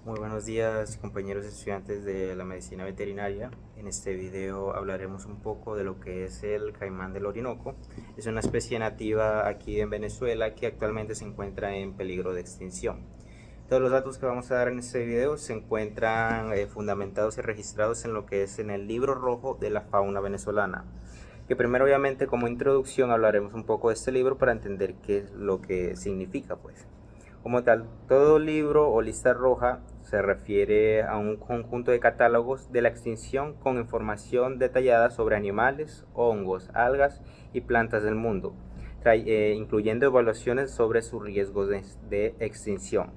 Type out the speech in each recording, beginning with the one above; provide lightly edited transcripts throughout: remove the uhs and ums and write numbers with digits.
Muy buenos días, compañeros estudiantes de la medicina veterinaria. En este video hablaremos un poco de lo que es el caimán del Orinoco. Es una especie nativa aquí en Venezuela que actualmente se encuentra en peligro de extinción. Todos los datos que vamos a dar en este video se encuentran fundamentados y registrados en lo que es en el Libro Rojo de la Fauna Venezolana. Que primero, obviamente, como introducción hablaremos un poco de este libro para entender qué es lo que significa, pues. Como tal, todo libro o lista roja se refiere a un conjunto de catálogos de la extinción con información detallada sobre animales, hongos, algas y plantas del mundo, incluyendo evaluaciones sobre sus riesgos de extinción.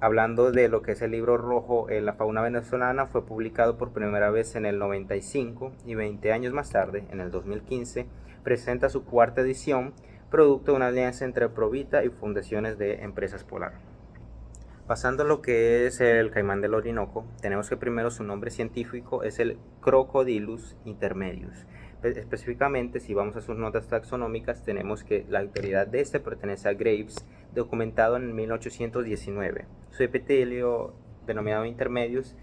Hablando de lo que es el libro rojo en la fauna venezolana, fue publicado por primera vez en el 95 y 20 años más tarde, en el 2015, presenta su cuarta edición, producto de una alianza entre Provita y fundaciones de empresas polar. Pasando a lo que es el caimán del Orinoco, tenemos que primero su nombre científico es el Crocodylus intermedius. Específicamente, si vamos a sus notas taxonómicas, tenemos que la autoridad de este pertenece a Graves, documentado en 1819. Su epitelio, denominado intermedius,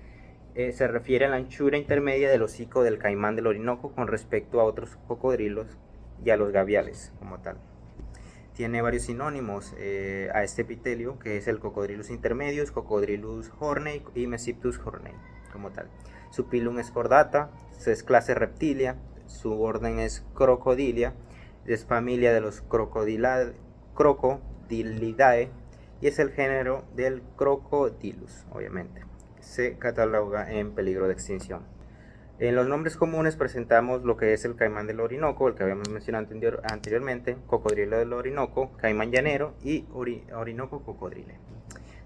se refiere a la anchura intermedia del hocico del caimán del Orinoco con respecto a otros cocodrilos y a los gaviales como tal. Tiene varios sinónimos a este epitelio, que es el Cocodrilus intermedius, Cocodrilus hornei y Mesiptus hornei como tal. Su pilum es cordata, es clase reptilia, su orden es Crocodilia, es familia de los Crocodilidae y es el género del Crocodylus, obviamente. Se cataloga en peligro de extinción. En los nombres comunes presentamos lo que es el caimán del Orinoco, el que habíamos mencionado anteriormente, cocodrilo del Orinoco, caimán llanero y Orinoco cocodrile.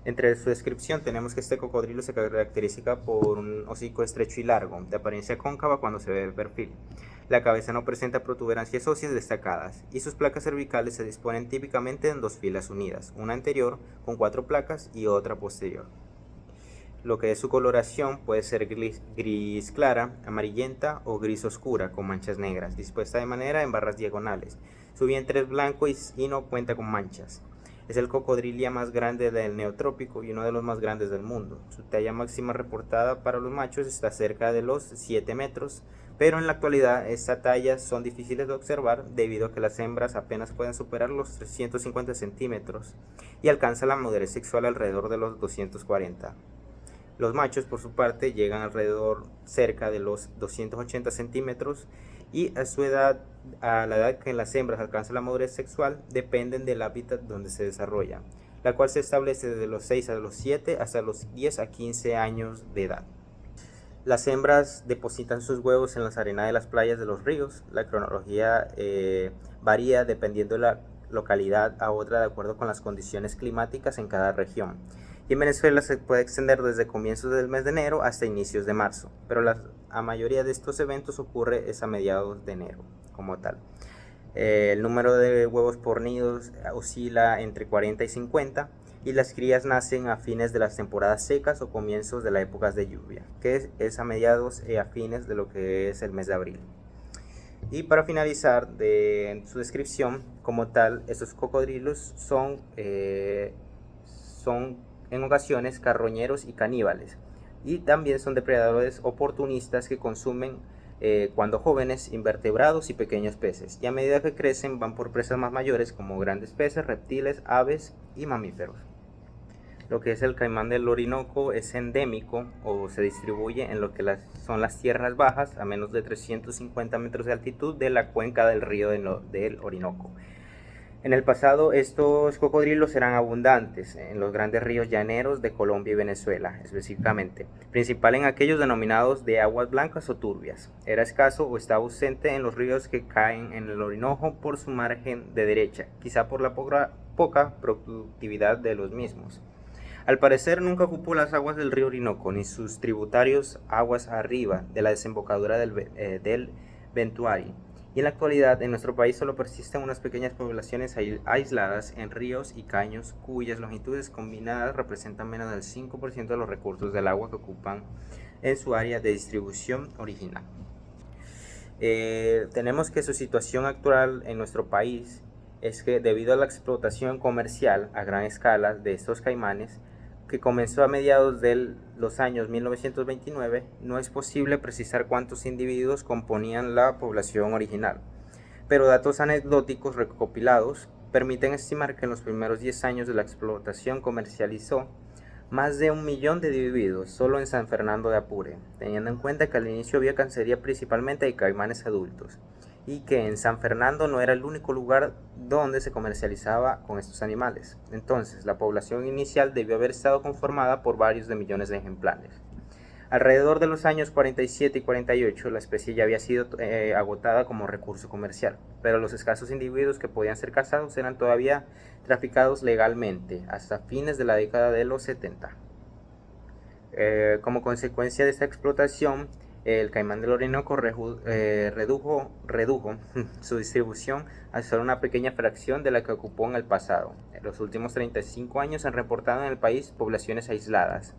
Entre su descripción tenemos que este cocodrilo se caracteriza por un hocico estrecho y largo, de apariencia cóncava cuando se ve de perfil. La cabeza no presenta protuberancias óseas destacadas y sus placas cervicales se disponen típicamente en dos filas unidas, una anterior con 4 placas y otra posterior. Lo que es su coloración puede ser gris clara, amarillenta o gris oscura con manchas negras, dispuesta de manera en barras diagonales. Su vientre es blanco y no cuenta con manchas. Es el cocodrilia más grande del neotrópico y uno de los más grandes del mundo. Su talla máxima reportada para los machos está cerca de los 7 metros, pero en la actualidad estas tallas son difíciles de observar debido a que las hembras apenas pueden superar los 350 centímetros y alcanzan la madurez sexual alrededor de los 240. Los machos, por su parte, llegan alrededor cerca de los 280 centímetros y a la edad que las hembras alcanzan la madurez sexual, dependen del hábitat donde se desarrolla, la cual se establece desde los 6 a los 7 hasta los 10 a 15 años de edad. Las hembras depositan sus huevos en las arenas de las playas de los ríos. La cronología varía dependiendo de la localidad a otra de acuerdo con las condiciones climáticas en cada región. Y en Venezuela se puede extender desde comienzos del mes de enero hasta inicios de marzo, pero la mayoría de estos eventos ocurre a mediados de enero como tal. El número de huevos por nidos oscila entre 40 y 50 y las crías nacen a fines de las temporadas secas o comienzos de las épocas de lluvia, que es a mediados y a fines de lo que es el mes de abril. Y para finalizar de su descripción como tal, estos cocodrilos son en ocasiones carroñeros y caníbales, y también son depredadores oportunistas que consumen cuando jóvenes invertebrados y pequeños peces, y a medida que crecen van por presas más mayores como grandes peces, reptiles, aves y mamíferos. Lo que es el caimán del Orinoco es endémico o se distribuye en lo que son las tierras bajas a menos de 350 metros de altitud de la cuenca del río del Orinoco. En el pasado estos cocodrilos eran abundantes en los grandes ríos llaneros de Colombia y Venezuela, específicamente, principal en aquellos denominados de aguas blancas o turbias. Era escaso o estaba ausente en los ríos que caen en el Orinoco por su margen de derecha, quizá por la poca productividad de los mismos. Al parecer nunca ocupó las aguas del río Orinoco ni sus tributarios aguas arriba de la desembocadura del Ventuari. Y en la actualidad en nuestro país solo persisten unas pequeñas poblaciones aisladas en ríos y caños cuyas longitudes combinadas representan menos del 5% de los recursos del agua que ocupan en su área de distribución original. Tenemos que su situación actual en nuestro país es que debido a la explotación comercial a gran escala de estos caimanes, que comenzó a mediados de los años 1929, no es posible precisar cuántos individuos componían la población original, pero datos anecdóticos recopilados permiten estimar que en los primeros 10 años de la explotación comercializó más de 1 millón de individuos solo en San Fernando de Apure, teniendo en cuenta que al inicio había cacería principalmente de caimanes adultos, y que en San Fernando no era el único lugar donde se comercializaba con estos animales. Entonces, la población inicial debió haber estado conformada por varios de millones de ejemplares. Alrededor de los años 47 y 48, la especie ya había sido agotada como recurso comercial, pero los escasos individuos que podían ser cazados eran todavía traficados legalmente hasta fines de la década de los 70. Como consecuencia de esta explotación, el caimán del Orinoco redujo su distribución a solo una pequeña fracción de la que ocupó en el pasado. En los últimos 35 años se han reportado en el país poblaciones aisladas.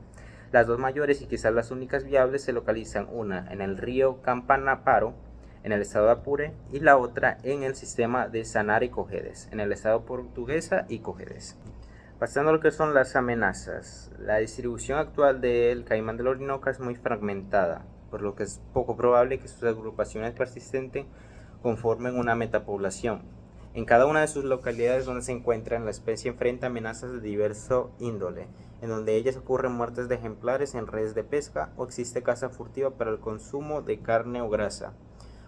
Las dos mayores y quizás las únicas viables se localizan, una en el río Campanaparo, en el estado de Apure, y la otra en el sistema de Sanare y Cojedes, en el estado Portuguesa y Cojedes. Pasando a lo que son las amenazas, la distribución actual del caimán del Orinoco es muy fragmentada, por lo que es poco probable que sus agrupaciones persistentes conformen una metapoblación. En cada una de sus localidades donde se encuentran, la especie enfrenta amenazas de diverso índole, en donde ellas ocurren muertes de ejemplares en redes de pesca o existe caza furtiva para el consumo de carne o grasa,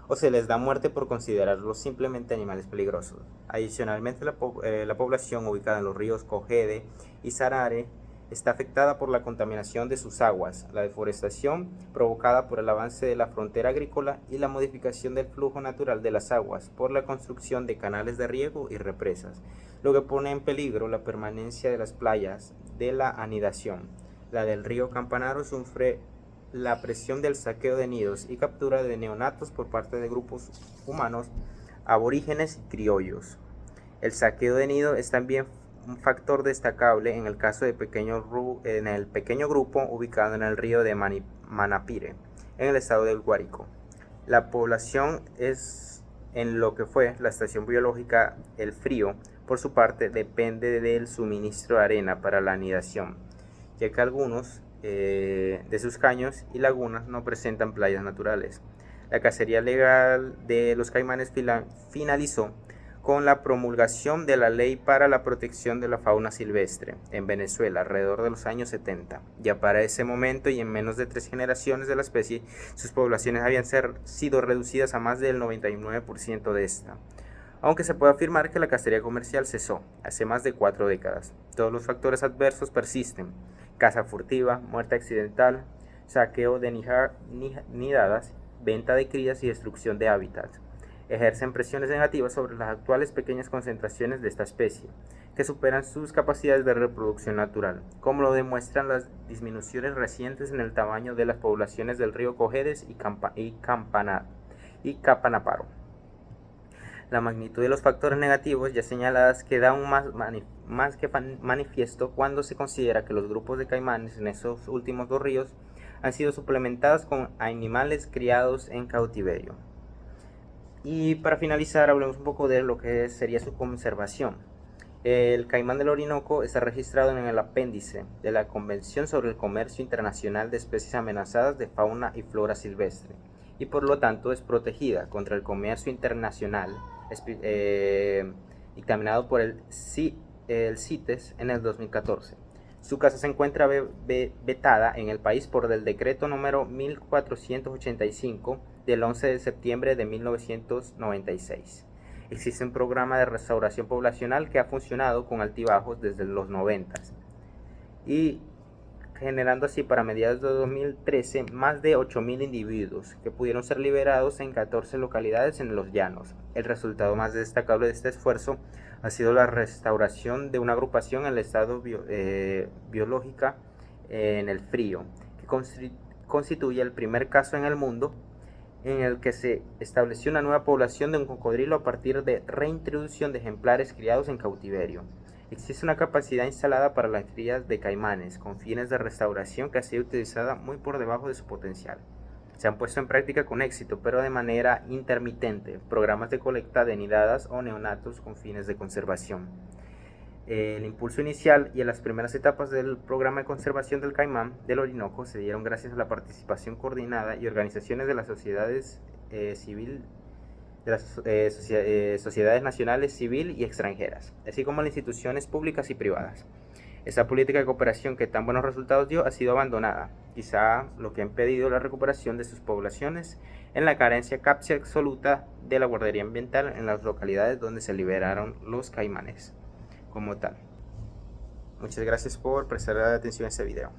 o se les da muerte por considerarlos simplemente animales peligrosos. Adicionalmente, la población ubicada en los ríos Cojede y Sarare está afectada por la contaminación de sus aguas, la deforestación provocada por el avance de la frontera agrícola y la modificación del flujo natural de las aguas por la construcción de canales de riego y represas, lo que pone en peligro la permanencia de las playas de la anidación. La del río Campanaro sufre la presión del saqueo de nidos y captura de neonatos por parte de grupos humanos, aborígenes y criollos. El saqueo de nido es también un factor destacable en el caso de el pequeño grupo ubicado en el río de Manapire, en el estado del Guárico. La población es en lo que fue la estación biológica El Frío, por su parte, depende del suministro de arena para la anidación, ya que algunos de sus caños y lagunas no presentan playas naturales. La cacería legal de los caimanes finalizó con la promulgación de la Ley para la Protección de la Fauna Silvestre en Venezuela alrededor de los años 70. Ya para ese momento y en menos de 3 generaciones de la especie, sus poblaciones habían sido reducidas a más del 99% de esta. Aunque se puede afirmar que la cacería comercial cesó hace más de 4 décadas. Todos los factores adversos persisten: caza furtiva, muerte accidental, saqueo de nidadas, venta de crías y destrucción de hábitats. Ejercen presiones negativas sobre las actuales pequeñas concentraciones de esta especie, que superan sus capacidades de reproducción natural, como lo demuestran las disminuciones recientes en el tamaño de las poblaciones del río Cojedes y Capanaparo. La magnitud de los factores negativos ya señaladas queda aún más que manifiesto cuando se considera que los grupos de caimanes en esos últimos 2 ríos han sido suplementados con animales criados en cautiverio. Y para finalizar, hablemos un poco de lo que sería su conservación. El caimán del Orinoco está registrado en el apéndice de la Convención sobre el Comercio Internacional de Especies Amenazadas de Fauna y Flora Silvestre, y por lo tanto es protegida contra el comercio internacional, dictaminado por el CITES en el 2014. Su caza se encuentra vetada en el país por el decreto número 1485 del 11 de septiembre de 1996. Existe un programa de restauración poblacional que ha funcionado con altibajos desde los 90 y generando así para mediados de 2013 más de 8.000 individuos que pudieron ser liberados en 14 localidades en los llanos. El resultado más destacable de este esfuerzo ha sido la restauración de una agrupación en el estado biológica en el Frío, que constituye el primer caso en el mundo en el que se estableció una nueva población de un cocodrilo a partir de reintroducción de ejemplares criados en cautiverio. Existe una capacidad instalada para las crías de caimanes con fines de restauración que ha sido utilizada muy por debajo de su potencial. Se han puesto en práctica con éxito, pero de manera intermitente, programas de colecta de nidadas o neonatos con fines de conservación. El impulso inicial y en las primeras etapas del programa de conservación del caimán del Orinoco se dieron gracias a la participación coordinada y organizaciones de las sociedades sociedades nacionales, civil y extranjeras, así como las instituciones públicas y privadas. Esa política de cooperación que tan buenos resultados dio ha sido abandonada, quizá lo que ha impedido la recuperación de sus poblaciones en la carencia casi absoluta de la guardería ambiental en las localidades donde se liberaron los caimanes como tal. Muchas gracias por prestar atención a este video.